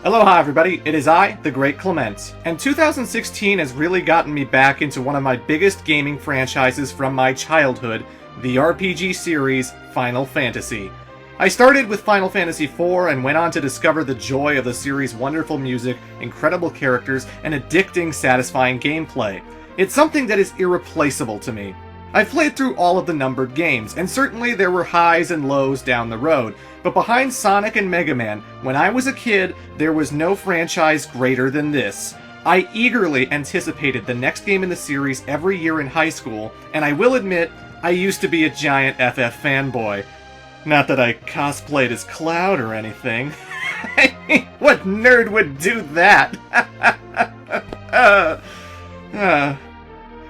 Aloha everybody, it is I, the Great Clement, and 2016 has really gotten me back into one of my biggest gaming franchises from my childhood, the RPG series Final Fantasy. I started with Final Fantasy IV and went on to discover the joy of the series' wonderful music, incredible characters, and addicting, satisfying gameplay. It's something that is irreplaceable to me. I've played through all of the numbered games, and certainly there were highs and lows down the road, but behind Sonic and Mega Man, when I was a kid, there was no franchise greater than this. I eagerly anticipated the next game in the series every year in high school, and I will admit, I used to be a giant FF fanboy. Not that I cosplayed as Cloud or anything. What nerd would do that?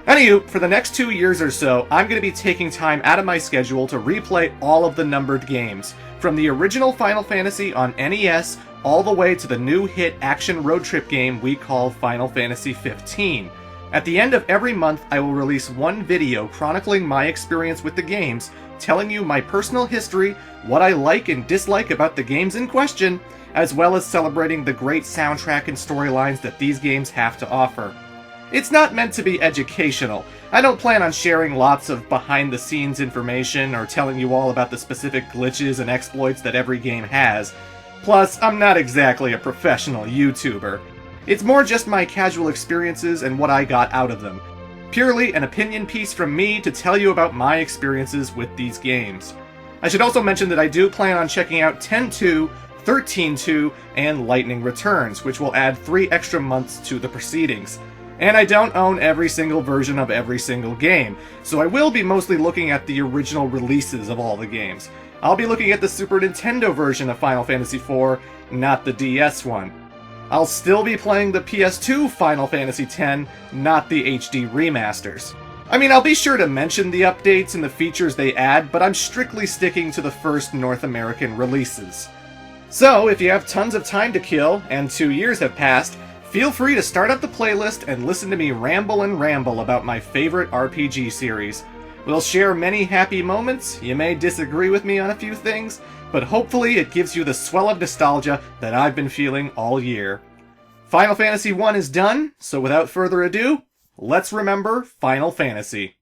Anywho, for the next 2 years or so, I'm going to be taking time out of my schedule to replay all of the numbered games, from the original Final Fantasy on NES all the way to the new hit action road trip game we call Final Fantasy XV. At the end of every month, I will release one video chronicling my experience with the games, telling you my personal history, what I like and dislike about the games in question, as well as celebrating the great soundtrack and storylines that these games have to offer. It's not meant to be educational. I don't plan on sharing lots of behind-the-scenes information or telling you all about the specific glitches and exploits that every game has. Plus, I'm not exactly a professional YouTuber. It's more just my casual experiences and what I got out of them. Purely an opinion piece from me to tell you about my experiences with these games. I should also mention that I do plan on checking out 10.2, 13.2, and Lightning Returns, which will add 3 extra months to the proceedings. And I don't own every single version of every single game, so I will be mostly looking at the original releases of all the games. I'll be looking at the Super Nintendo version of Final Fantasy IV, not the DS one. I'll still be playing the PS2 Final Fantasy X, not the HD remasters. I mean, I'll be sure to mention the updates and the features they add, but I'm strictly sticking to the first North American releases. So, if you have tons of time to kill, and 2 years have passed, feel free to start up the playlist and listen to me ramble and ramble about my favorite RPG series. We'll share many happy moments, you may disagree with me on a few things, but hopefully it gives you the swell of nostalgia that I've been feeling all year. Final Fantasy I is done, so without further ado, let's remember Final Fantasy.